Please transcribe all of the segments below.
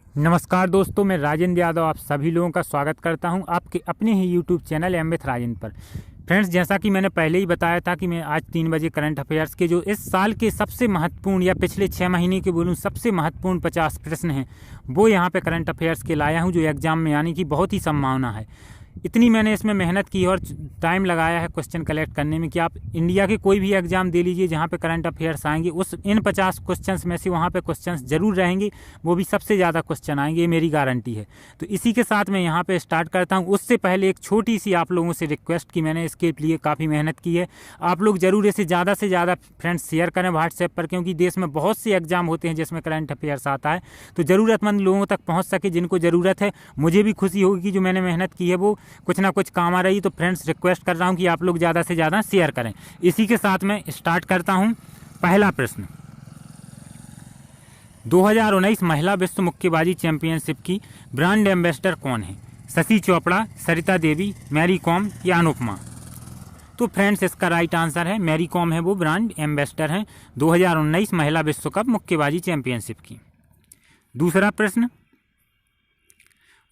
नमस्कार दोस्तों, मैं राजेंद्र यादव आप सभी लोगों का स्वागत करता हूं आपके अपने ही YouTube channel M with Rajendra पर। फ्रेंड्स, जैसा कि मैंने पहले ही बताया था कि मैं आज 3 बजे करंट अफेयर्स के जो इस साल के सबसे महत्वपूर्ण या पिछले 6 महीने के बोलूं सबसे महत्वपूर्ण 50 प्रश्न हैं वो यहाँ पे करंट अफेयर्स के लाया हूँ, जो एग्ज़ाम में आने की बहुत ही संभावना है। इतनी मैंने इसमें मेहनत की और टाइम लगाया है क्वेश्चन कलेक्ट करने में कि आप इंडिया के कोई भी एग्जाम दे लीजिए जहाँ पे करंट अफेयर्स आएंगे, उस इन 50 क्वेश्चंस में से वहाँ पे क्वेश्चंस जरूर रहेंगे, वो भी सबसे ज़्यादा क्वेश्चन आएंगे, ये मेरी गारंटी है। तो इसी के साथ मैं यहाँ पे स्टार्ट करता हूँ। उससे पहले एक छोटी सी आप लोगों से रिक्वेस्ट की, मैंने इसके लिए काफ़ी मेहनत की है। आप लोग ज़रूर इसे ज़्यादा से ज़्यादा फ्रेंड्स शेयर करें व्हाट्सएप पर, क्योंकि देश में बहुत से एग्जाम होते हैं जिसमें करंट अफेयर्स आता है, तो ज़रूरतमंद लोगों तक पहुँच सके जिनको ज़रूरत है। मुझे भी खुशी होगी कि जो मैंने मेहनत की है वो कुछ ना कुछ काम आ रही। तो फ्रेंड्स, रिक्वेस्ट कर रहा हूं कि आप लोग ज़्यादा से ज़्यादा शेयर करें। इसी के साथ मैं स्टार्ट करता हूं। पहला प्रश्न, 2019 महिला विश्व मुक्केबाजी चैंपियनशिप की ब्रांड एम्बेसडर कौन है? शशि चोपड़ा, सरिता देवी, मैरी कॉम या अनुपमा? तो फ्रेंड्स, इसका राइट आंसर है मैरी कॉम है वो ब्रांड एम्बेसडर हैं 2019 महिला विश्व कप मुक्केबाजी चैंपियनशिप की। दूसरा प्रश्न,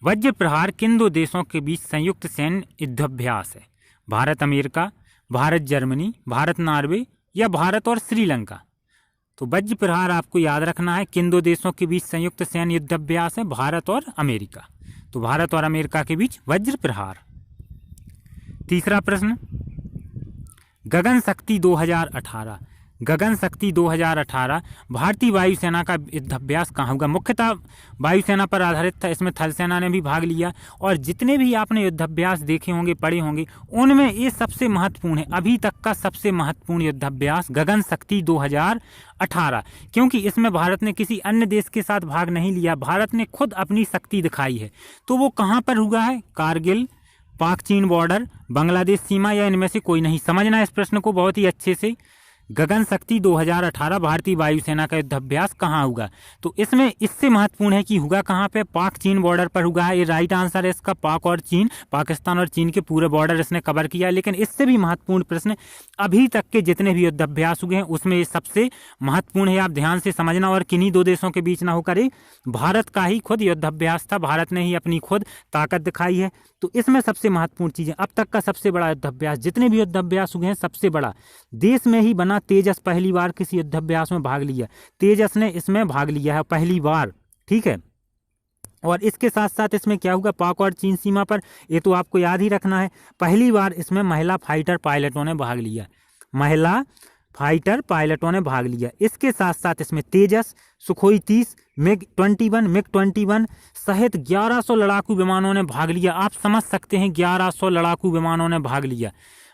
वज्र प्रहार किन दो देशों के बीच संयुक्त सैन्य युद्धाभ्यास है? Bharat America, Bharat Germany, Bharat Norway या भारत और श्रीलंका? तो वज्र प्रहार आपको याद रखना है, किन दो देशों के बीच संयुक्त सैन्य युद्धाभ्यास है? भारत और अमेरिका। तो भारत और अमेरिका के बीच वज्र प्रहार। तीसरा प्रश्न, गगन शक्ति 2018 गगन शक्ति 2018 भारतीय वायुसेना का युद्धाभ्यास कहाँ होगा? मुख्यतः वायुसेना पर आधारित था, इसमें थल सेना ने भी भाग लिया। और जितने भी आपने युद्धाभ्यास देखे होंगे, पढ़े होंगे, उनमें ये सबसे महत्वपूर्ण है, अभी तक का सबसे महत्वपूर्ण युद्धाभ्यास गगन शक्ति 2018, क्योंकि इसमें भारत ने किसी अन्य देश के साथ भाग नहीं लिया, भारत ने खुद अपनी शक्ति दिखाई है। तो वो कहाँ पर हुआ है? कारगिल, पाक चीन बॉर्डर, बांग्लादेश सीमा या इनमें से कोई नहीं? समझना इस प्रश्न को बहुत ही अच्छे से। गगन शक्ति 2018 भारतीय वायुसेना का युद्धाभ्यास कहाँ होगा? तो इसमें इससे महत्वपूर्ण है कि होगा कहाँ पे? पाक चीन बॉर्डर पर होगा है। ये राइट आंसर है इसका। पाक और चीन, पाकिस्तान और चीन के पूरे बॉर्डर इसने कवर किया। लेकिन इससे भी महत्वपूर्ण प्रश्न, अभी तक के जितने भी युद्धाभ्यास हुए हैं उसमें ये सबसे महत्वपूर्ण है, आप ध्यान से समझना। और किन्हीं दो देशों के बीच ना होकर भारत का ही खुद युद्धाभ्यास था, भारत ने ही अपनी खुद ताकत दिखाई है। तो इसमें सबसे महत्वपूर्ण चीज़ें, अब तक का सबसे बड़ा युद्धाभ्यास, जितने भी युद्धाभ्यास हुए हैं सबसे बड़ा देश में ही बना। तेजस पहली बार किसी युद्धाभ्यास में भाग लिया, तेजस ने इसमें भाग लिया है पहली बार, ठीक है। और इसके साथ साथ इसमें क्या होगा? पाक और चीन सीमा पर, ये तो आपको याद ही रखना है, पहली बार इसमें महिला फाइटर पायलटों ने भाग लिया, महिला फाइटर पायलटों ने भाग लिया। इसके साथ साथ इसमें तेजस, सुखोई 30, मिग 21 सहित 1100 लड़ाकू विमानों ने भाग लिया। आप समझ सकते हैं, 1100 लड़ाकू विमानों ने भाग लिया,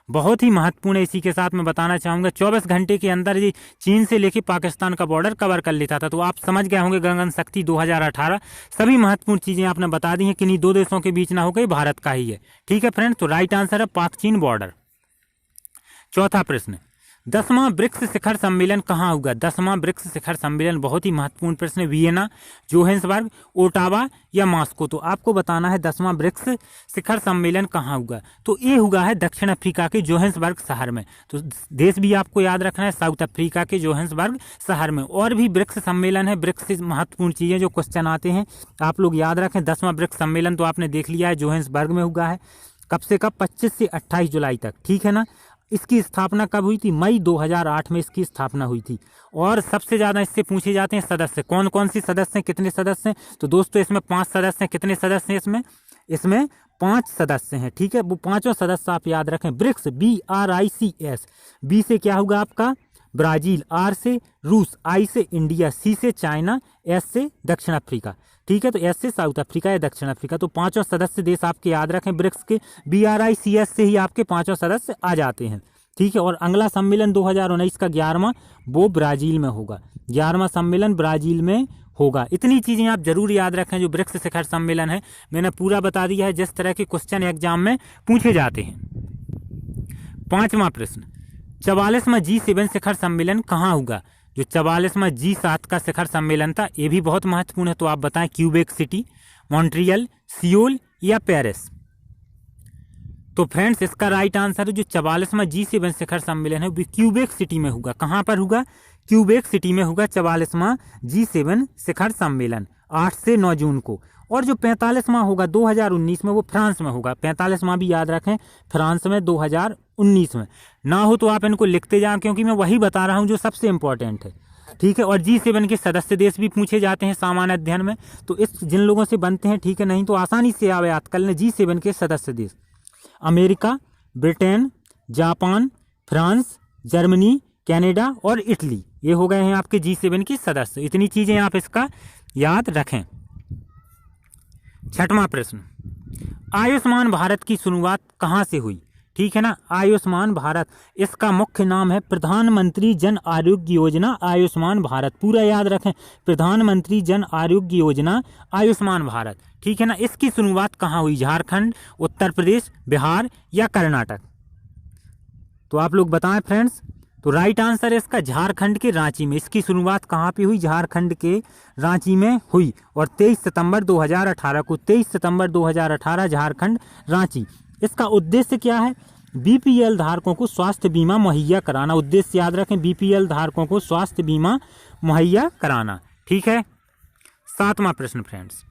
बहुत ही महत्वपूर्ण है। इसी के साथ मैं बताना चाहूँगा, 24 घंटे के अंदर ये चीन से लेकर पाकिस्तान का बॉर्डर कवर कर लेता था। तो आप समझ गए होंगे गगन शक्ति 2018 सभी महत्वपूर्ण चीज़ें आपने बता दी हैं। किन्हीं दो देशों के बीच ना हो गई, भारत का ही है, ठीक है फ्रेंड्स। तो राइट आंसर है पाक चीन बॉर्डर। चौथा प्रश्न, 10वां ब्रिक्स शिखर सम्मेलन कहाँ होगा? 10वां ब्रिक्स शिखर सम्मेलन बहुत ही महत्वपूर्ण प्रश्न है। वियना, जोहान्सबर्ग, ओटावा या मॉस्को? तो आपको बताना है 10वां ब्रिक्स शिखर सम्मेलन कहाँ होगा। तो ये हुआ है दक्षिण अफ्रीका के जोहान्सबर्ग शहर में। तो देश भी आपको याद रखना है, साउथ अफ्रीका के जोहान्सबर्ग शहर में। और भी ब्रिक्स सम्मेलन है, ब्रिक्स से महत्वपूर्ण चीज़ें जो क्वेश्चन आते हैं आप लोग याद रखें। 10वां ब्रिक्स सम्मेलन तो आपने देख लिया है, जोहान्सबर्ग में हुआ है। कब से कब? 25 से 28 जुलाई तक, ठीक है ना। इसकी स्थापना कब हुई थी? मई 2008 में इसकी स्थापना हुई थी। और सबसे ज़्यादा इससे पूछे जाते हैं सदस्य, कौन कौन सी सदस्य हैं, कितने सदस्य हैं? तो दोस्तों इसमें 5 सदस्य हैं। कितने सदस्य हैं इसमें 5 सदस्य हैं, ठीक है। वो पांचों सदस्य आप याद रखें। ब्रिक्स, BRICS, बी से क्या होगा आपका? ब्राजील, आर से रूस, आई से इंडिया, सी से चाइना, एस से दक्षिण अफ्रीका, ठीक है। तो एस से साउथ अफ्रीका या दक्षिण अफ्रीका। तो पांचों सदस्य देश आपके याद रखें ब्रिक्स के। BRICS से ही आपके पांचों सदस्य आ जाते हैं, ठीक है। और अगला सम्मेलन 2019 का 11वां वो ब्राजील में होगा। 11वां सम्मेलन ब्राजील में होगा। इतनी चीज़ें आप जरूर याद रखें। जो ब्रिक्स शिखर सम्मेलन है मैंने पूरा बता दिया है, जिस तरह के क्वेश्चन एग्जाम में पूछे जाते हैं। 5वां प्रश्न, 44वां G7 शिखर सम्मेलन कहाँ होगा? जो 44वां G7 का शिखर सम्मेलन था, ये भी बहुत महत्वपूर्ण है। तो आप बताएं, क्यूबेक सिटी, मॉन्ट्रियल, सियोल या पेरिस? तो फ्रेंड्स, इसका राइट आंसर है जो 44वां G7 शिखर सम्मेलन है वो क्यूबेक सिटी में होगा। कहाँ पर होगा? क्यूबेक सिटी में होगा 44वां G7 शिखर सम्मेलन। 8 से 9 जून को। और जो 45वां होगा 2019 में वो फ्रांस में होगा। 45वां भी याद रखें, फ्रांस में 2019 में। ना हो तो आप इनको लिखते जाएं, क्योंकि मैं वही बता रहा हूँ जो सबसे इम्पोर्टेंट है, ठीक है। और G7 के सदस्य देश भी पूछे जाते हैं सामान्य अध्ययन में, तो इस जिन लोगों से बनते हैं, ठीक है, नहीं तो आसानी से आप याद कर लें। G7 के सदस्य देश America, Britain, Japan, France, Germany, Canada और इटली, ये हो गए हैं आपके G7 के सदस्य। इतनी चीज़ें आप इसका याद रखें। 6वां प्रश्न, आयुष्मान भारत की शुरुआत कहाँ से हुई? ठीक है ना, आयुष्मान भारत, इसका मुख्य नाम है प्रधानमंत्री जन आरोग्य योजना आयुष्मान भारत। पूरा याद रखें, प्रधानमंत्री जन आरोग्य योजना आयुष्मान भारत, ठीक है ना। इसकी शुरुआत कहाँ हुई? झारखंड, उत्तर प्रदेश, बिहार या कर्नाटक? तो आप लोग बताएं फ्रेंड्स। तो राइट आंसर है इसका झारखंड के रांची में। इसकी शुरुआत कहाँ पे हुई? झारखंड के रांची में हुई। और 23 सितंबर 2018 को, 23 सितंबर 2018 झारखंड रांची। इसका उद्देश्य क्या है? बीपीएल धारकों को स्वास्थ्य बीमा मुहैया कराना। उद्देश्य याद रखें, बीपीएल धारकों को स्वास्थ्य बीमा मुहैया कराना, ठीक है। 7वां प्रश्न फ्रेंड्स,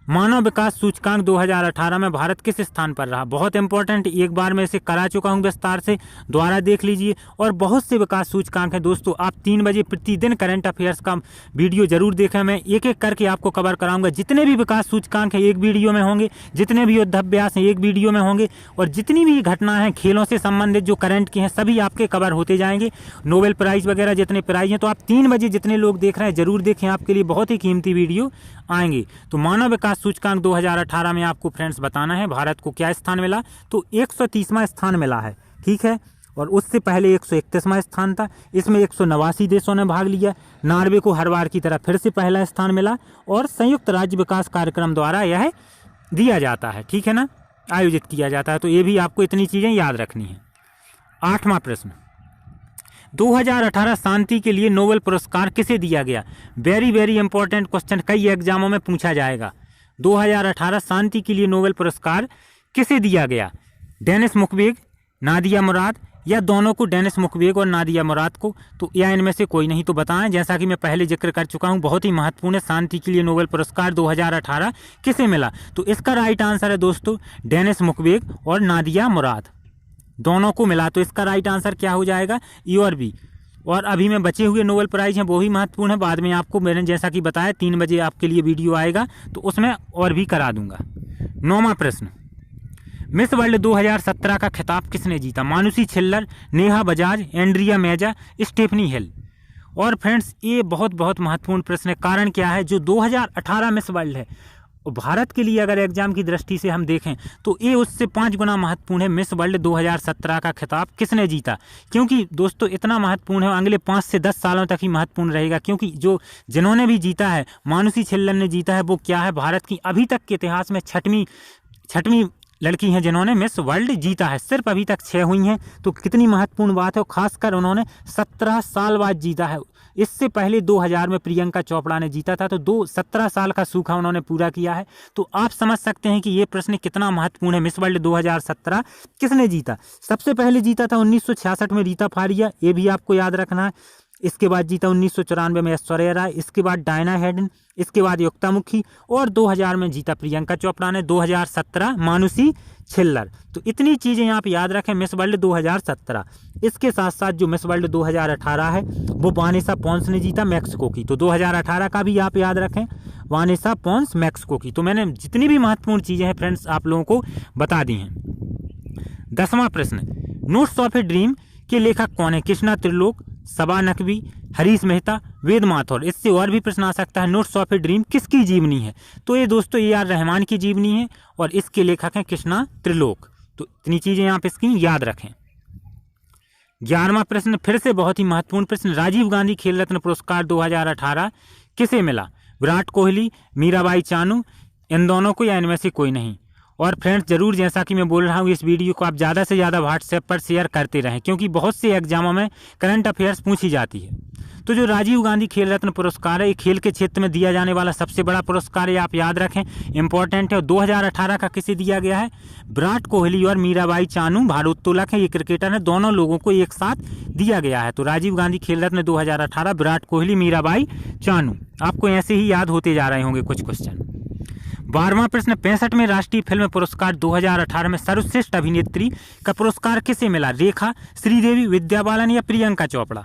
मानव विकास सूचकांक 2018 में भारत किस स्थान पर रहा? बहुत इंपॉर्टेंट, एक बार मैं इसे करा चुका हूं विस्तार से, दोबारा देख लीजिए। और बहुत से विकास सूचकांक हैं दोस्तों। आप 3 बजे प्रतिदिन करंट अफेयर्स का वीडियो जरूर देखें। मैं एक एक करके आपको कवर कराऊंगा। जितने भी विकास सूचकांक हैं एक वीडियो में होंगे, जितने भी युद्धाभ्यास हैं एक वीडियो में होंगे, और जितनी भी घटना है खेलों से संबंधित जो करंट की हैं सभी आपके कवर होते जाएंगे। नोबेल प्राइज वगैरह जितने प्राइज हैं, तो आप 3 बजे जितने लोग देख रहे हैं जरूर देखें, आपके लिए बहुत ही कीमती वीडियो आएंगे। तो मानव विकास सूचकांक 2018 में आपको फ्रेंड्स बताना है भारत को क्या स्थान मिला। तो 130वां स्थान मिला है, ठीक है। और उससे पहले 131वां स्थान था। इसमें 189 देशों ने भाग लिया। नॉर्वे को हर बार की तरह फिर से पहला स्थान मिला। और संयुक्त राज्य विकास कार्यक्रम द्वारा यह दिया जाता है, ठीक है ना, आयोजित किया जाता है। तो ये भी आपको इतनी चीज़ें याद रखनी है। 8वां प्रश्न, 2018 शांति के लिए नोबेल पुरस्कार किसे दिया गया? वेरी वेरी इंपॉर्टेंट क्वेश्चन, कई एग्जामों में पूछा जाएगा। 2018 शांति के लिए नोबेल पुरस्कार किसे दिया गया? डेनिस मुक्वेगे, नादिया मुराद, या दोनों को, डेनिस मुक्वेगे और नादिया मुराद को? तो या इनमें से कोई नहीं? तो बताएं। जैसा कि मैं पहले जिक्र कर चुका हूं, बहुत ही महत्वपूर्ण है, शांति के लिए नोबेल पुरस्कार 2018 किसे मिला? तो इसका राइट आंसर है दोस्तों डेनिस मुक्वेगे और नादिया मुराद, दोनों को मिला। तो इसका राइट आंसर क्या हो जाएगा? ई और बी। और अभी में बचे हुए नोबेल प्राइज हैं वो भी महत्वपूर्ण है। बाद में आपको मैंने जैसा कि बताया 3 बजे आपके लिए वीडियो आएगा, तो उसमें और भी करा दूंगा। 9वां प्रश्न, मिस वर्ल्ड 2017 का खिताब किसने जीता? मानुषी छिल्लर, नेहा बजाज, एंड्रिया मेजा, स्टेफनी हिल? और फ्रेंड्स ये बहुत बहुत महत्वपूर्ण प्रश्न है। कारण क्या है? जो 2018 मिस वर्ल्ड है, भारत के लिए अगर एग्जाम की दृष्टि से हम देखें तो ये उससे 5 गुना महत्वपूर्ण है। मिस वर्ल्ड 2017 का खिताब किसने जीता? क्योंकि दोस्तों इतना महत्वपूर्ण है, अगले 5 से 10 सालों तक ही महत्वपूर्ण रहेगा। क्योंकि जो जिन्होंने भी जीता है, मानुषी छिल्लर ने जीता है, वो क्या है? भारत की अभी तक के इतिहास में छठवीं लड़की हैं जिन्होंने मिस वर्ल्ड जीता है। सिर्फ अभी तक 6 हुई हैं, तो कितनी महत्वपूर्ण बात है। और खासकर उन्होंने 17 साल बाद जीता है। इससे पहले 2000 में प्रियंका चोपड़ा ने जीता था, तो 17 साल का सूखा उन्होंने पूरा किया है। तो आप समझ सकते हैं कि ये प्रश्न कितना महत्वपूर्ण है। मिस वर्ल्ड 2017 किसने जीता? सबसे पहले जीता था 1966 में रीता फारिया, ये भी आपको याद रखना है। इसके बाद जीता 1994 में ऐश्वर्या राय, इसके बाद डायना हेडन, इसके बाद युक्तामुखी, और 2000 में जीता प्रियंका चोपड़ा ने, 2017 मानुषी छिल्लर। तो इतनी चीज़ें आप याद रखें मिस वर्ल्ड 2017। इसके साथ साथ जो मिस वर्ल्ड 2018 है वो वानेसा पॉन्स ने जीता, मैक्सिको की। तो 2018 का भी आप याद रखें, वानेसा पॉन्स मैक्सिको की। तो मैंने जितनी भी महत्वपूर्ण चीज़ें हैं फ्रेंड्स आप लोगों को बता दी हैं। 10वां प्रश्न, नोट्स ऑफ ए ड्रीम के लेखक कौन है? कृष्णा त्रिलोक, सबा नकवी, हरीश मेहता, वेद माथुर? इससे और भी प्रश्न आ सकता है। नोट्स ऑफ ए ड्रीम किसकी जीवनी है? तो ये दोस्तों AR रहमान की जीवनी है, और इसके लेखक हैं कृष्णा त्रिलोक। तो इतनी चीजें आप इसकी याद रखें। 11वां प्रश्न फिर से बहुत ही महत्वपूर्ण प्रश्न, राजीव गांधी खेल रत्न पुरस्कार 2018 किसे मिला? विराट कोहली, मीराबाई चानू, इन दोनों को, या इनमें से कोई नहीं? और फ्रेंड्स ज़रूर जैसा कि मैं बोल रहा हूँ, इस वीडियो को आप ज़्यादा से ज़्यादा व्हाट्सएप पर शेयर करते रहें, क्योंकि बहुत से एग्जामों में करंट अफेयर्स पूछी जाती है। तो जो राजीव गांधी खेल रत्न पुरस्कार है, ये खेल के क्षेत्र में दिया जाने वाला सबसे बड़ा पुरस्कार है, आप याद रखें, इंपॉर्टेंट है। और 2018 का किसे दिया गया है? विराट कोहली और मीराबाई चानू भारोत्तोलक है, ये क्रिकेटर है, दोनों लोगों को एक साथ दिया गया है। तो राजीव गांधी खेल रत्न 2018, विराट कोहली, मीराबाई चानू। आपको ऐसे ही याद होते जा रहे होंगे कुछ क्वेश्चन। 12वां प्रश्न, 65वें राष्ट्रीय फिल्म पुरस्कार 2018 में सर्वश्रेष्ठ अभिनेत्री का पुरस्कार किसे मिला? रेखा, श्रीदेवी, विद्या बालन या प्रियंका चोपड़ा?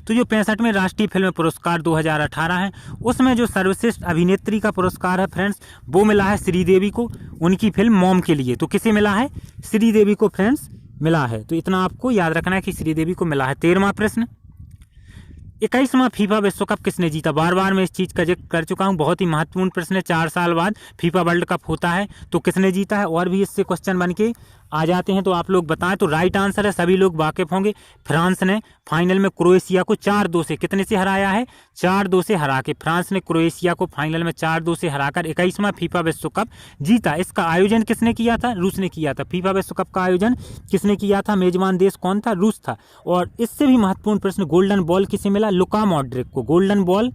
तो जो 65वें राष्ट्रीय फिल्म पुरस्कार 2018 है, उसमें जो सर्वश्रेष्ठ अभिनेत्री का पुरस्कार है फ्रेंड्स, वो मिला है श्रीदेवी को, उनकी फिल्म मॉम के लिए। तो किसे मिला है? श्रीदेवी को फ्रेंड्स मिला है। तो इतना आपको याद रखना है कि श्रीदेवी को मिला है। 13वां प्रश्न, 21वां फीफा विश्व कप किसने जीता? बार बार मैं इस चीज़ का जिक्र कर चुका हूं, बहुत ही महत्वपूर्ण प्रश्न है। 4 साल बाद फीफा वर्ल्ड कप होता है, तो किसने जीता है? और भी इससे क्वेश्चन बन के आ जाते हैं, तो आप लोग बताएं। तो राइट आंसर है, सभी लोग वाकिफ होंगे, फ्रांस ने फाइनल में क्रोएशिया को 4-2 से, कितने से हराया है? 4-2 से हरा के फ्रांस ने क्रोएशिया को फाइनल में 4-2 से हराकर 21वां फीफा विश्व कप जीता। इसका आयोजन किसने किया था? रूस ने किया था। फीफा विश्व कप का आयोजन किसने किया था? मेजबान देश कौन था? रूस था। और इससे भी महत्वपूर्ण प्रश्न, गोल्डन बॉल किसे मिला? लुका मॉड्रिक को। Golden ball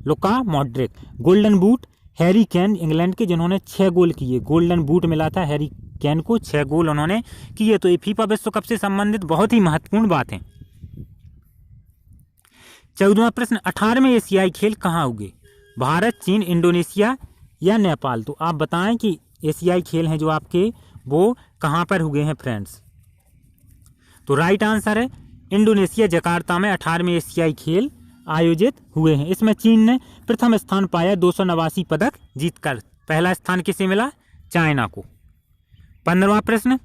Luka Modric. Golden boot Harry Kane, England के, जिन्होंने 6 गोल किए। गोल्डन बूट मिला था हैरी केन को, 6 गोल उन्होंने किए। तो ये फीफा विश्व कप से संबंधित बहुत ही महत्वपूर्ण बात है। 14वां प्रश्न, 18वें एशियाई खेल कहाँ हुए? भारत, चीन, इंडोनेशिया या नेपाल? तो आप बताएं कि एशियाई खेल हैं जो आपके, वो कहाँ पर हुए हैं फ्रेंड्स? तो राइट आंसर है इंडोनेशिया, जकार्ता में 18वें एशियाई खेल आयोजित हुए हैं। इसमें चीन ने प्रथम स्थान पाया 289 पदक जीतकर। पहला स्थान किसे मिला? चाइना को। 15वां प्रश्न,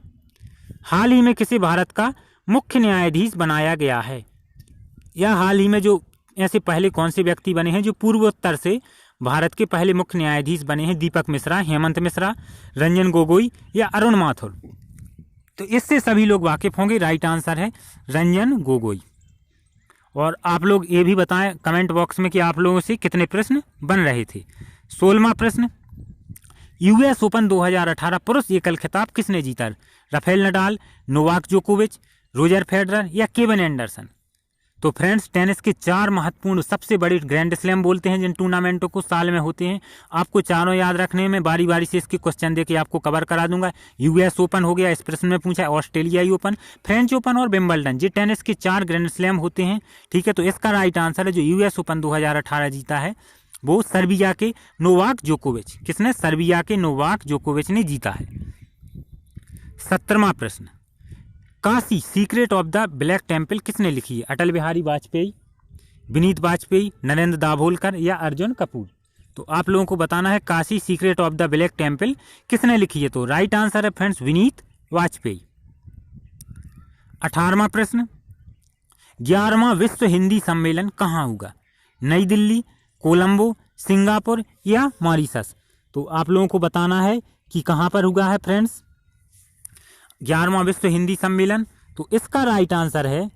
हाल ही में किसे भारत का मुख्य न्यायाधीश बनाया गया है? या हाल ही में जो ऐसे पहले कौन से व्यक्ति बने हैं जो पूर्वोत्तर से भारत के पहले मुख्य न्यायाधीश बने हैं? दीपक मिश्रा, हेमंत मिश्रा, रंजन गोगोई या अरुण माथुर? तो इससे सभी लोग वाकिफ होंगे, राइट आंसर है रंजन गोगोई। और आप लोग ये भी बताएं कमेंट बॉक्स में कि आप लोगों से कितने प्रश्न बन रहे थे। 16वां प्रश्न, यूएस ओपन 2018 पुरुष एकल खिताब किसने जीता? राफेल नडाल, नोवाक जोकोविच, रोजर फेडरर या केविन एंडरसन? तो फ्रेंड्स, टेनिस के 4 महत्वपूर्ण सबसे बड़े ग्रैंड स्लैम बोलते हैं जिन टूर्नामेंटों को साल में होते हैं, आपको चारों याद रखने में बारी बारी से इसके क्वेश्चन देके आपको कवर करा दूंगा। यूएस ओपन हो गया, इस प्रश्न में पूछा है, ऑस्ट्रेलियाई ओपन, फ्रेंच ओपन और विंबलडन, ये टेनिस के 4 ग्रैंड स्लैम होते हैं। ठीक है, तो इसका राइट आंसर है जो यूएस ओपन 2018 जीता है वो सर्बिया के नोवाक जोकोविच। किसने? सर्बिया के नोवाक जोकोविच ने जीता है। 17वां प्रश्न, Kashi secret of the black temple किसने लिखी है? अटल बिहारी वाजपेयी, विनीत वाजपेयी, नरेंद्र दाभोलकर या अर्जुन कपूर? तो आप लोगों को बताना है Kashi secret of the black temple किसने लिखी है? तो राइट आंसर है फ्रेंड्स विनीत वाजपेयी। 18वां प्रश्न, 11वां विश्व हिंदी सम्मेलन कहाँ होगा? नई दिल्ली, कोलंबो, सिंगापुर या मॉरिशस? तो आप लोगों को बताना है कि कहाँ पर हुआ है फ्रेंड्स 11वां विश्व हिंदी सम्मेलन। तो इसका राइट आंसर है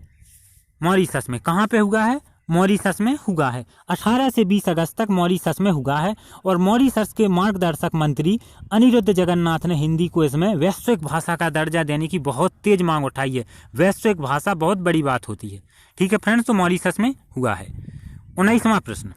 मॉरिशस में। कहाँ पे हुआ है? मॉरिशस में हुआ है। 18 से 20 अगस्त तक मॉरिशस में हुआ है। और मॉरिशस के मार्गदर्शक मंत्री अनिरुद्ध जगन्नाथ ने हिंदी को इसमें वैश्विक भाषा का दर्जा देने की बहुत तेज मांग उठाई है। वैश्विक भाषा बहुत बड़ी बात होती है। ठीक है फ्रेंड्स, तो मॉरिशस में हुआ है। 19वां प्रश्न,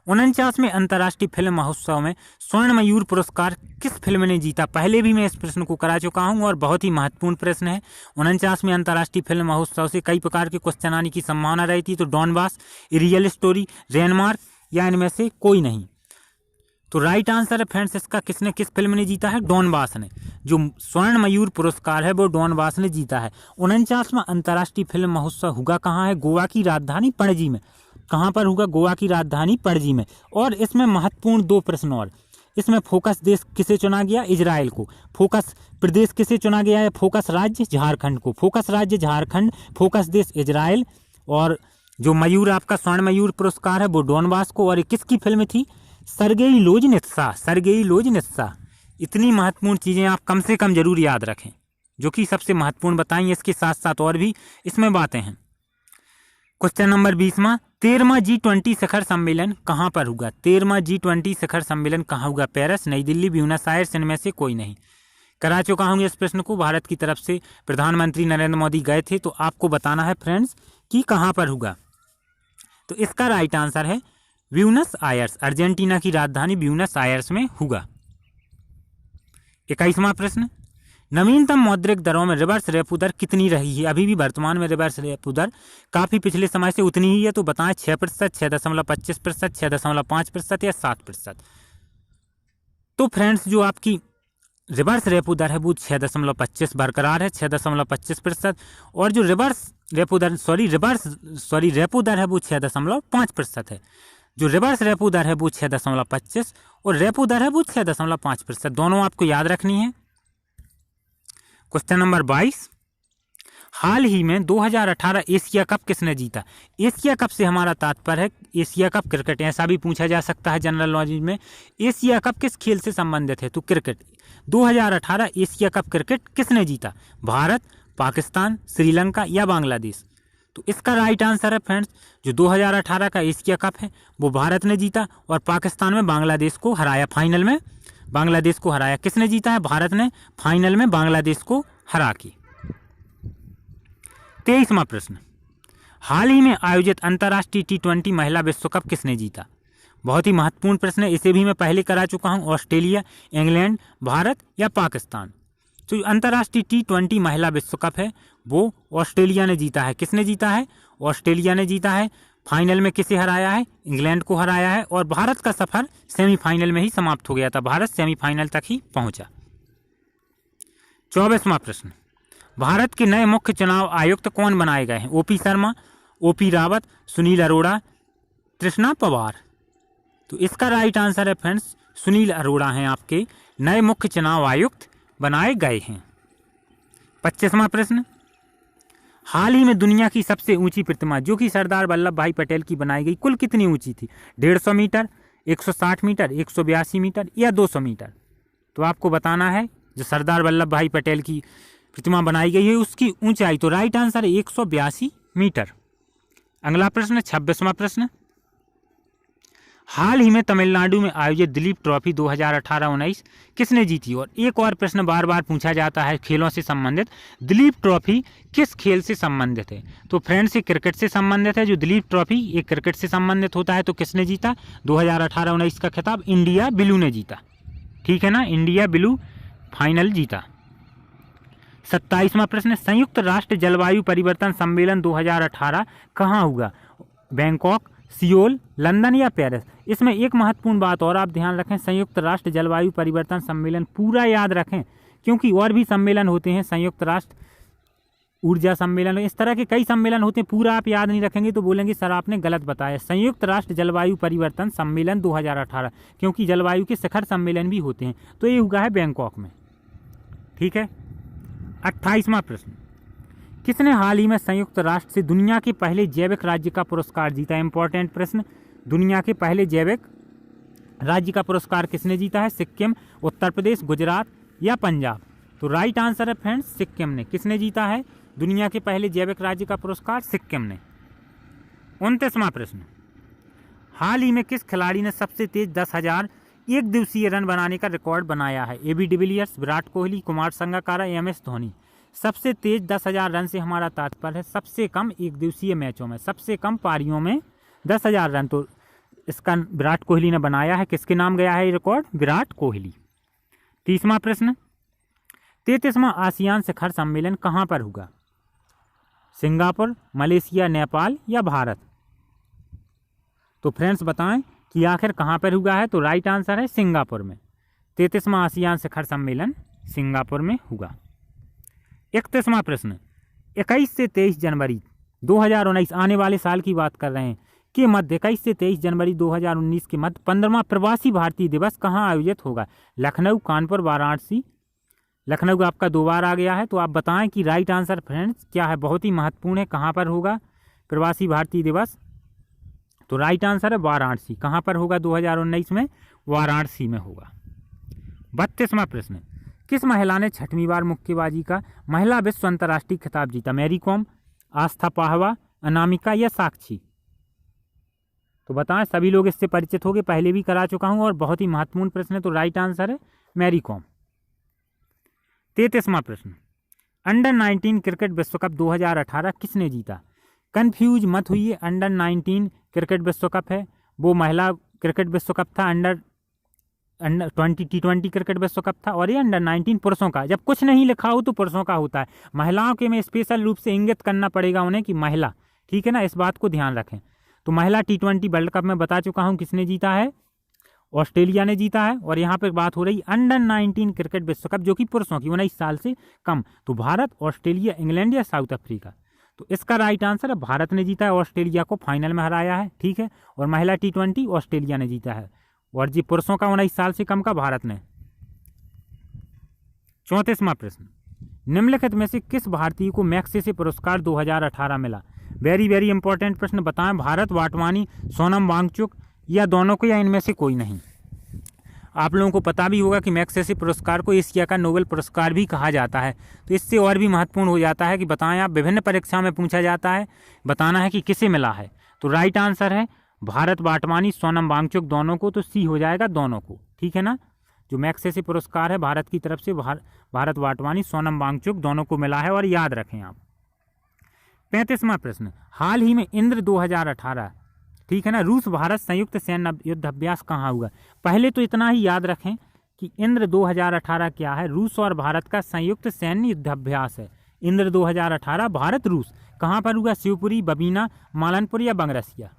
49वें अंतर्राष्ट्रीय फिल्म महोत्सव में स्वर्ण मयूर पुरस्कार किस फिल्म ने जीता? पहले भी मैं इस प्रश्न को करा चुका हूं और बहुत ही महत्वपूर्ण प्रश्न है। 49वें अंतर्राष्ट्रीय फिल्म महोत्सव से कई प्रकार के क्वेश्चन आने की संभावना रहती है। तो डॉनबास, रियल स्टोरी, रेनमार्क या इनमें से कोई नहीं? तो राइट आंसर है फ्रेंड्स इसका, किसने, किस फिल्म ने जीता है? डॉनबास ने। जो स्वर्ण मयूर पुरस्कार है वो डॉनबास ने जीता है। 49वां अंतर्राष्ट्रीय फिल्म महोत्सव हुआ कहाँ है? गोवा की राजधानी पणजी में। कहाँ पर होगा? गोवा की राजधानी पणजी में। और इसमें महत्वपूर्ण 2 प्रश्न और, इसमें फोकस देश किसे चुना गया? इजराइल को। फोकस प्रदेश किसे चुना गया है? फोकस राज्य झारखंड को। फोकस राज्य झारखंड, फोकस देश इजराइल। और जो मयूर आपका स्वर्ण मयूर पुरस्कार है वो डॉनबास को। और किसकी फिल्म थी? सर्गेई लोजनित्सा। सर्गेई लोजनित्सा। इतनी महत्वपूर्ण चीज़ें आप कम से कम जरूर याद रखें, जो कि सबसे महत्वपूर्ण बताएंगे। इसके साथ साथ और भी इसमें बातें हैं। क्वेश्चन नंबर 20वां, 13वां G20 शिखर सम्मेलन कहाँ पर होगा? 13वां G20 शिखर सम्मेलन कहाँ होगा? पेरिस, नई दिल्ली, ब्यूनस आयर्स, इनमें से कोई नहीं। करा चुका हूँ इस प्रश्न को, भारत की तरफ से प्रधानमंत्री नरेंद्र मोदी गए थे, तो आपको बताना है फ्रेंड्स कि कहाँ पर होगा। तो इसका राइट आंसर है ब्यूनस आयर्स, अर्जेंटीना की राजधानी ब्यूनस आयर्स में होगा। 21वां प्रश्न, नवीनतम मौद्रिक दरों में रिवर्स रेपो दर कितनी रही है? अभी भी वर्तमान में रिवर्स रेपो दर काफ़ी पिछले समय से उतनी ही है, तो बताएं 6%, 6.25%, 6.5% या 7%। तो फ्रेंड्स जो आपकी रिवर्स रेपो दर है वो 6.25 बरकरार है, 6.25%, और जो रेपो दर है वो 6.5% है। जो रिवर्स रेपो दर है वो 6.25 और रेपो दर है वो 6.5%, दोनों आपको याद रखनी है। क्वेश्चन नंबर 22, हाल ही में 2018 एशिया कप किसने जीता? एशिया कप से हमारा तात्पर्य है एशिया कप क्रिकेट, ऐसा भी पूछा जा सकता है जनरल नॉलेज में। एशिया कप किस खेल से संबंधित है? तो क्रिकेट। 2018 एशिया कप क्रिकेट किसने जीता? भारत, पाकिस्तान, श्रीलंका या बांग्लादेश? तो इसका राइट आंसर है फ्रेंड्स, जो 2018 का एशिया कप है वो भारत ने जीता और पाकिस्तान में बांग्लादेश को हराया। फाइनल में बांग्लादेश को हराया। किसने जीता है? भारत ने फाइनल में बांग्लादेश को हरा के। 23वां प्रश्न, हाल ही में आयोजित अंतर्राष्ट्रीय T20 महिला विश्व कप किसने जीता? बहुत ही महत्वपूर्ण प्रश्न है, इसे भी मैं पहले करा चुका हूं। ऑस्ट्रेलिया, इंग्लैंड, भारत या पाकिस्तान? तो अंतर्राष्ट्रीय T20 महिला विश्व कप है वो ऑस्ट्रेलिया ने जीता है। किसने जीता है? ऑस्ट्रेलिया ने जीता है। फाइनल में किसे हराया है? इंग्लैंड को हराया है। और भारत का सफर सेमीफाइनल में ही समाप्त हो गया था, भारत सेमीफाइनल तक ही पहुंचा। 24वां प्रश्न, भारत के नए मुख्य चुनाव आयुक्त कौन बनाए गए हैं? OP Sharma, OP Rawat, Sunil Arora, Krishna Pawar? तो इसका राइट आंसर है फ्रेंड्स सुनील अरोड़ा हैं आपके नए मुख्य चुनाव आयुक्त बनाए गए हैं। 25वां प्रश्न, हाल ही में दुनिया की सबसे ऊंची प्रतिमा जो कि सरदार वल्लभ भाई पटेल की बनाई गई कुल कितनी ऊंची थी? 150 मीटर, 160 मीटर, 182 मीटर या 200 मीटर? तो आपको बताना है जो सरदार वल्लभ भाई पटेल की प्रतिमा बनाई गई है उसकी ऊंचाई। तो राइट आंसर है 182 मीटर। अगला प्रश्न 26वां प्रश्न, हाल ही में तमिलनाडु में आयोजित दिलीप ट्रॉफी 2018-19 किसने जीती? और एक और प्रश्न बार बार पूछा जाता है खेलों से संबंधित, दिलीप ट्रॉफी किस खेल से संबंधित है? तो फ्रेंड्स ये क्रिकेट से संबंधित है। जो दिलीप ट्रॉफी ये क्रिकेट से संबंधित होता है। तो किसने जीता 2018-19 का खिताब? इंडिया ब्लू ने जीता। ठीक है ना, इंडिया ब्लू फाइनल जीता। 27वां प्रश्न, संयुक्त राष्ट्र जलवायु परिवर्तन सम्मेलन 2018 कहाँ होगा? बैंकॉक, सियोल, लंदन या पेरिस? इसमें एक महत्वपूर्ण बात और आप ध्यान रखें, संयुक्त राष्ट्र जलवायु परिवर्तन सम्मेलन पूरा याद रखें, क्योंकि और भी सम्मेलन होते हैं, संयुक्त राष्ट्र ऊर्जा सम्मेलन, इस तरह के कई सम्मेलन होते हैं। पूरा आप याद नहीं रखेंगे तो बोलेंगे सर आपने गलत बताया। संयुक्त राष्ट्र जलवायु परिवर्तन सम्मेलन 2018, क्योंकि जलवायु के शिखर सम्मेलन भी होते हैं, तो ये हुआ है बैंकॉक में। ठीक है। 28वां प्रश्न, किसने हाल ही में संयुक्त राष्ट्र से दुनिया के पहले जैविक राज्य का पुरस्कार जीता? इंपॉर्टेंट प्रश्न, दुनिया के पहले जैविक राज्य का पुरस्कार किसने जीता है? सिक्किम, उत्तर प्रदेश, गुजरात या पंजाब? तो राइट आंसर है फ्रेंड्स सिक्किम ने। किसने जीता है दुनिया के पहले जैविक राज्य का पुरस्कार? सिक्किम ने। 29वां प्रश्न, हाल ही में किस खिलाड़ी ने सबसे तेज 10,000 एक दिवसीय रन बनाने का रिकॉर्ड बनाया है? AB de Villiers, Virat Kohli, Kumar Sangakkara, MS Dhoni? सबसे तेज 10,000 रन से हमारा तात्पर्य है सबसे कम एक दिवसीय मैचों में, सबसे कम पारियों में 10,000 रन। तो इसका विराट कोहली ने बनाया है। किसके नाम गया है ये रिकॉर्ड? विराट कोहली। 30वां प्रश्न, 33वां आसियान शिखर सम्मेलन कहाँ पर होगा? सिंगापुर, मलेशिया, नेपाल या भारत? तो फ्रेंड्स बताएं कि आखिर कहाँ पर हुआ है? तो राइट आंसर है सिंगापुर में। 33वां आसियान शिखर सम्मेलन सिंगापुर में होगा। 31वां प्रश्न, 21 से 23 जनवरी 2019 आने वाले साल की बात कर रहे हैं के मध्य 21 से 23 जनवरी 2019 के मध्य 15वां प्रवासी भारतीय दिवस कहाँ आयोजित होगा? लखनऊ, कानपुर, वाराणसी? लखनऊ आपका 2 बार आ गया है, तो आप बताएं कि राइट आंसर फ्रेंड्स क्या है? बहुत ही महत्वपूर्ण है, कहाँ पर होगा प्रवासी भारतीय दिवस? तो राइट आंसर है वाराणसी। कहाँ पर होगा 2019 में? वाराणसी में होगा। 32वां प्रश्न, किस महिला ने 6वीं बार मुक्केबाजी का महिला विश्व अंतर्राष्ट्रीय खिताब जीता? मैरी कॉम, आस्था पाहवा, अनामिका या साक्षी? तो बताएं, सभी लोग इससे परिचित होंगे, पहले भी करा चुका हूं और बहुत ही महत्वपूर्ण प्रश्न है। तो राइट आंसर है मैरी कॉम। 33वां प्रश्न, अंडर 19 क्रिकेट विश्व कप 2018 किसने जीता? कंफ्यूज मत हुई, अंडर 19 क्रिकेट विश्व कप है, वो महिला क्रिकेट विश्व कप था, अंडर 20 T20 क्रिकेट विश्व कप था, और ये अंडर 19 पुरुषों का। जब कुछ नहीं लिखा हो तो पुरुषों का होता है, महिलाओं के में स्पेशल रूप से इंगित करना पड़ेगा उन्हें कि महिला, ठीक है ना, इस बात को ध्यान रखें। तो महिला T20 वर्ल्ड कप में बता चुका हूं किसने जीता है, ऑस्ट्रेलिया ने जीता है। और यहाँ पर बात हो रही अंडर 19 क्रिकेट विश्व कप जो कि पुरुषों की 19 साल से कम, तो भारत, ऑस्ट्रेलिया, इंग्लैंड या साउथ अफ्रीका। तो इसका राइट आंसर है भारत ने जीता है, ऑस्ट्रेलिया को फाइनल में हराया है, ठीक है। और महिला T20 ऑस्ट्रेलिया ने जीता है, और जी पुरुषों का 19 साल से कम का भारत ने। 34वां प्रश्न, निम्नलिखित में से किस भारतीय को मैग्सेसे पुरस्कार 2018 मिला? वेरी वेरी इंपॉर्टेंट प्रश्न, बताएं, भारत, वाटवानी, सोनम वांगचुक या दोनों को, या इनमें से कोई नहीं। आप लोगों को पता भी होगा कि मैग्सेसे पुरस्कार को एशिया का नोबेल पुरस्कार भी कहा जाता है। तो इससे और भी महत्वपूर्ण हो जाता है कि बताएं, आप विभिन्न परीक्षा में पूछा जाता है, बताना है कि किसे मिला है। तो राइट आंसर है भारत, वाटवानी, सोनम वांगचुक दोनों को, तो सी हो जाएगा दोनों को, ठीक है ना। जो मैग्सेसे पुरस्कार है भारत की तरफ से भारत, वाटवानी, सोनम वांगचुक दोनों को मिला है, और याद रखें आप। 35वां प्रश्न, हाल ही में इंद्र 2018, ठीक है ना, रूस भारत संयुक्त सैन्य युद्ध अभ्यास कहाँ हुआ? पहले तो इतना ही याद रखें कि इंद्र 2018 क्या है, रूस और भारत का संयुक्त सैन्य युद्ध अभ्यास है। इंद्र 2018 भारत रूस कहाँ पर हुआ? शिवपुरी, बबीना, मालनपुर या बंगरसिया?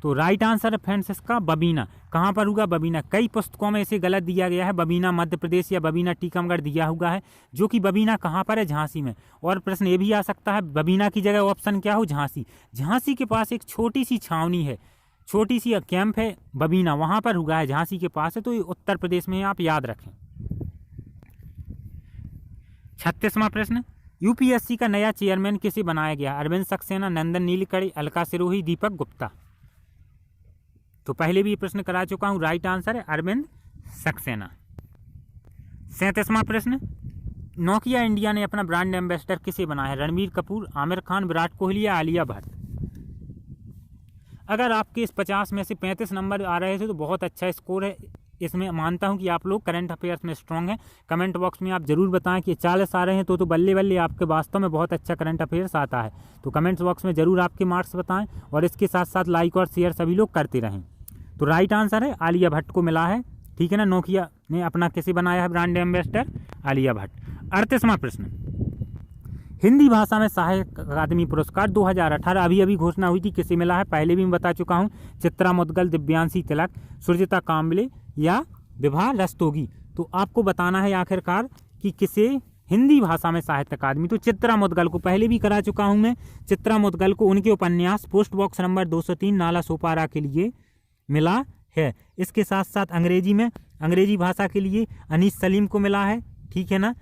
तो राइट आंसर है फ्रेंड्स इसका बबीना। कहाँ पर हुआ? बबीना। कई पुस्तकों में इसे गलत दिया गया है, बबीना मध्य प्रदेश या बबीना टीकमगढ़ दिया हुआ है, जो कि बबीना कहाँ पर है? झांसी में। और प्रश्न ये भी आ सकता है बबीना की जगह ऑप्शन क्या हो? झांसी। झांसी के पास एक छोटी सी छावनी है, छोटी सी कैंप है बबीना, वहाँ पर हुआ है, झांसी के पास है, तो ये उत्तर प्रदेश में, आप याद रखें। 36वां प्रश्न, यूपीएससी का नया चेयरमैन किसे बनाया गया? अरविंद सक्सेना, नंदन नीलकणी, अलका सिरोही, दीपक गुप्ता? तो पहले भी ये प्रश्न करा चुका हूं, राइट आंसर है अरविंद सक्सेना। 37वां प्रश्न, नोकिया इंडिया ने अपना ब्रांड एम्बेसडर किसे बनाया है? रणबीर कपूर, आमिर खान, विराट कोहली या आलिया भट्ट? अगर आपके इस 50 में से 35 नंबर आ रहे थे तो बहुत अच्छा स्कोर है, इसमें मानता हूं कि आप लोग करंट अफेयर्स में स्ट्रांग हैं। कमेंट बॉक्स में आप जरूर बताएं कि 40 आ रहे हैं तो बल्ले बल्ले, आपके वास्तव में बहुत अच्छा करंट अफेयर्स आता है। तो कमेंट्स बॉक्स में जरूर आपके मार्क्स बताएं, और इसके साथ साथ लाइक और शेयर सभी लोग करते रहें। तो राइट आंसर है आलिया भट्ट को मिला है, ठीक है ना। नोकिया ने अपना किसे बनाया है ब्रांड एम्बेसडर? आलिया भट्ट। 38वां प्रश्न, हिंदी भाषा में साहित्य अकादमी पुरस्कार 2018 अभी अभी घोषणा हुई थी, किसे मिला है? पहले भी मैं बता चुका हूं, चित्रा मुद्गल, दिव्यांशी तिलक, सुरजिता काम्बले या विभा रस्तोगी। तो आपको बताना है आखिरकार कि किसे हिंदी भाषा में साहित्य अकादमी। तो चित्रा मुद्गल को पहले भी करा चुका हूं मैं, चित्रा मुद्गल को उनके उपन्यास post box number 203 Nala Sopara के लिए मिला है। इसके साथ साथ अंग्रेजी में, अंग्रेजी भाषा के लिए अनीस सलीम को मिला है, ठीक है ना।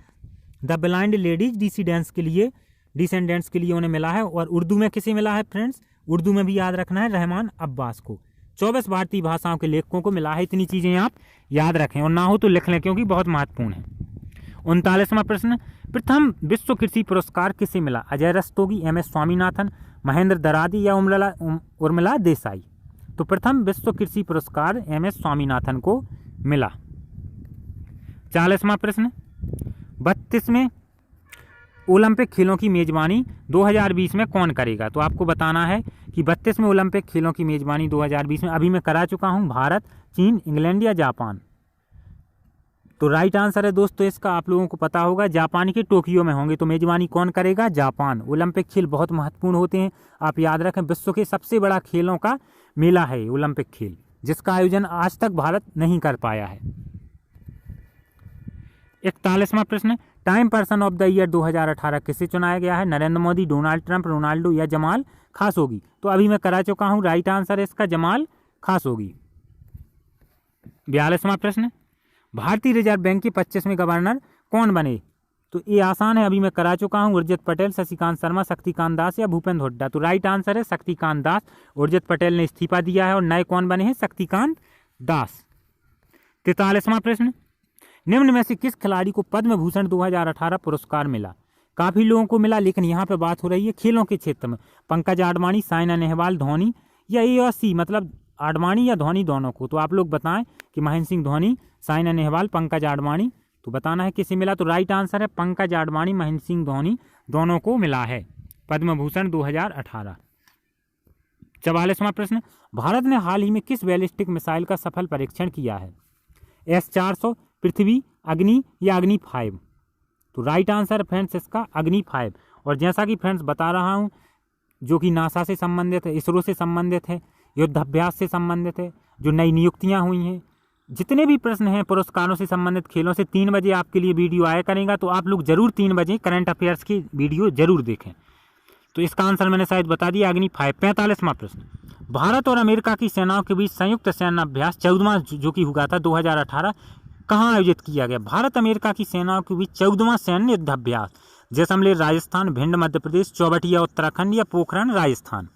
द ब्लाइंड लेडीज डिसेंडेंट्स के लिए उन्हें मिला है। और उर्दू में किसे मिला है फ्रेंड्स? उर्दू में भी याद रखना है, रहमान अब्बास को। 24 भारतीय भाषाओं के लेखकों को मिला है। इतनी चीजें आप याद रखें, और ना हो तो लिख लें क्योंकि बहुत महत्वपूर्ण है। 39वां प्रश्न, प्रथम विश्व कृषि पुरस्कार किसे मिला? अजय रस्तोगी, MS स्वामीनाथन, महेंद्र दरादी या उर्मिला देसाई? तो प्रथम विश्व कृषि पुरस्कार MS स्वामीनाथन को मिला। 40वां प्रश्न, 32वें ओलंपिक खेलों की मेजबानी 2020 में कौन करेगा? तो आपको बताना है कि 32वें ओलंपिक खेलों की मेजबानी 2020 में अभी मैं करा चुका हूं, भारत, चीन, इंग्लैंड या जापान? तो राइट आंसर है दोस्तों इसका, आप लोगों को पता होगा, जापान के टोक्यो में होंगे। तो मेजबानी कौन करेगा? जापान। ओलंपिक खेल बहुत महत्वपूर्ण होते हैं, आप याद रखें, विश्व के सबसे बड़ा खेलों का मेला है ओलंपिक खेल, जिसका आयोजन आज तक भारत नहीं कर पाया है। 41वां प्रश्न, time person of the year 2018 किसे चुनाया गया है? Narendra Modi, Donald Trump, Ronaldo या जमाल खाशोगी? तो अभी मैं करा चुका हूं, राइट आंसर है इसका जमाल खाशोगी। 42वां प्रश्न, भारतीय रिजर्व बैंक के 25वें गवर्नर कौन बने? तो ये आसान है, अभी मैं करा चुका हूं, उर्जित पटेल, शशिकांत शर्मा, शक्तिकांत दास या भूपेंद्र हुड्डा? तो राइट आंसर है शक्तिकांत दास। उर्जित पटेल ने इस्तीफा दिया है और नए कौन बने हैं? शक्तिकांत दास। 43वां प्रश्न, निम्न में से किस खिलाड़ी को पद्म भूषण 2018 पुरस्कार मिला? काफ़ी लोगों को मिला, लेकिन यहाँ पे बात हो रही है खेलों के क्षेत्र में। पंकज आडवाणी, साइना नेहवाल, धोनी या ए और सी, मतलब आडवाणी या धोनी दोनों को। तो आप लोग बताएं कि महेंद्र सिंह धोनी, साइना नेहवाल, पंकज आडवाणी, तो बताना है किसे मिला। तो राइट आंसर है पंकज आडवाणी, महेंद्र सिंह धोनी दोनों को मिला है पद्म भूषण 2018। 44वां प्रश्न, भारत ने हाल ही में किस बैलिस्टिक मिसाइल का सफल परीक्षण किया है? S-400, पृथ्वी, अग्नि या अग्नि 5? तो राइट आंसर फ्रेंड्स इसका अग्नि 5। और जैसा कि फ्रेंड्स बता रहा हूँ, जो कि नासा से संबंधित है, इसरो से संबंधित है, युद्धाभ्यास से संबंधित है, जो नई नियुक्तियाँ हुई हैं, जितने भी प्रश्न हैं पुरस्कारों से संबंधित, खेलों से, 3 बजे आपके लिए वीडियो आया करेगा। तो आप लोग जरूर 3 बजे करंट अफेयर्स की वीडियो जरूर देखें। तो इसका आंसर मैंने शायद बता दिया, अग्नि 5। 45वां प्रश्न, भारत और अमेरिका की सेनाओं के बीच संयुक्त सैन्य अभ्यास 14वां जो कि हुआ था 2018, कहाँ आयोजित किया गया? भारत अमेरिका की सेनाओं के बीच 14वां सैन्य युद्धाभ्यास जैसलमेर राजस्थान, भिंड मध्य प्रदेश, चौबटिया उत्तराखंड या पोखरण राजस्थान?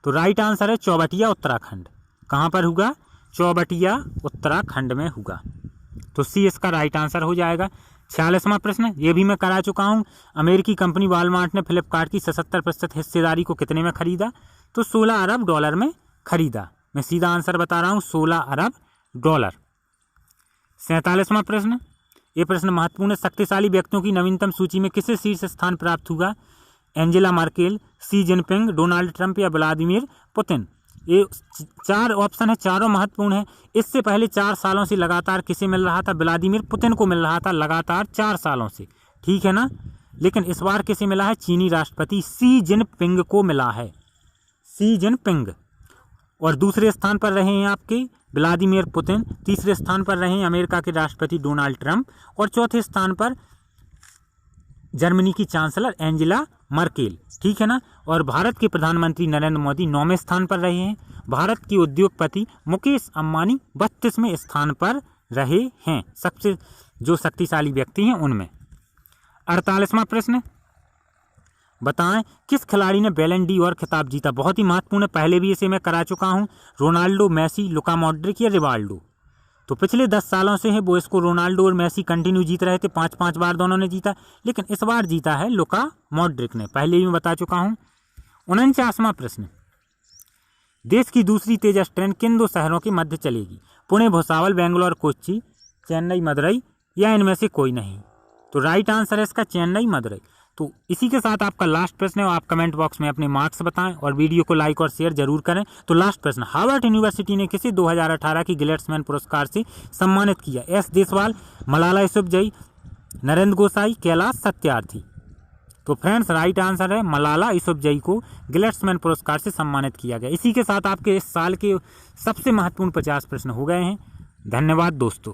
तो राइट आंसर है चौबटिया उत्तराखंड। कहाँ पर हुआ? चौबटिया उत्तराखंड में हुआ। तो सी इसका राइट आंसर हो जाएगा। 46वां प्रश्न, ये भी मैं करा चुका हूँ, अमेरिकी कंपनी वॉलमार्ट ने फ्लिपकार्ट की 77% हिस्सेदारी को कितने में खरीदा? तो $16 अरब में खरीदा। मैं सीधा आंसर बता रहा हूँ, $16 अरब। 47वां प्रश्न, ये प्रश्न महत्वपूर्ण है, शक्तिशाली व्यक्तियों की नवीनतम सूची में किसे शीर्ष स्थान प्राप्त हुआ? Angela Merkel, Xi Jinping, Donald Trump या व्लादिमीर पुतिन? ये 4 ऑप्शन है, चारों महत्वपूर्ण है। इससे पहले 4 सालों से लगातार किसे मिल रहा था? व्लादिमीर पुतिन को मिल रहा था लगातार 4 सालों से, ठीक है ना। लेकिन इस बार किसे मिला है? चीनी राष्ट्रपति शी जिनपिंग को मिला है, शी जिनपिंग। और दूसरे स्थान पर रहे हैं आपके व्लादिमीर पुतिन, तीसरे स्थान पर रहे हैं अमेरिका के राष्ट्रपति डोनाल्ड ट्रंप, और चौथे स्थान पर जर्मनी की चांसलर एंजेला मर्केल, ठीक है ना। और भारत के प्रधानमंत्री नरेंद्र मोदी 9वें स्थान पर रहे हैं। भारत के उद्योगपति मुकेश अंबानी 32वें स्थान पर रहे हैं, सबसे जो शक्तिशाली व्यक्ति हैं उनमें। 48वां प्रश्न, बताएं किस खिलाड़ी ने बैलन डी और खिताब जीता? बहुत ही महत्वपूर्ण है, पहले भी इसे मैं करा चुका हूं। रोनाल्डो, मेसी, लुका मॉड्रिक या रिवाल्डो? तो पिछले 10 सालों से है वो इसको रोनाल्डो और मेसी कंटिन्यू जीत रहे थे, 5-5 बार दोनों ने जीता, लेकिन इस बार जीता है लुका मॉड्रिक ने, पहले भी मैं बता चुका हूं। 49वां प्रश्न, देश की दूसरी तेजस ट्रेन किन 2 शहरों के मध्य चलेगी? पुणे भुसावल, बेंगलोर कोच्चि, चेन्नई मदुरई या इनमें से कोई नहीं? तो राइट आंसर है इसका चेन्नई मदुरई। तो इसी के साथ आपका लास्ट प्रश्न है, और आप कमेंट बॉक्स में अपने मार्क्स बताएं और वीडियो को लाइक और शेयर जरूर करें। तो लास्ट प्रश्न, हार्वर्ड यूनिवर्सिटी ने किसे 2018 की गिलेट्समैन पुरस्कार से सम्मानित किया? एस देशवाल, मलाला यूसुफजई, नरेंद्र गोसाई, कैलाश सत्यार्थी? तो फ्रेंड्स राइट आंसर है मलाला यूसुफजई को गिलेट्समैन पुरस्कार से सम्मानित किया गया। इसी के साथ आपके इस साल के सबसे महत्वपूर्ण 50 प्रश्न हो गए हैं। धन्यवाद दोस्तों।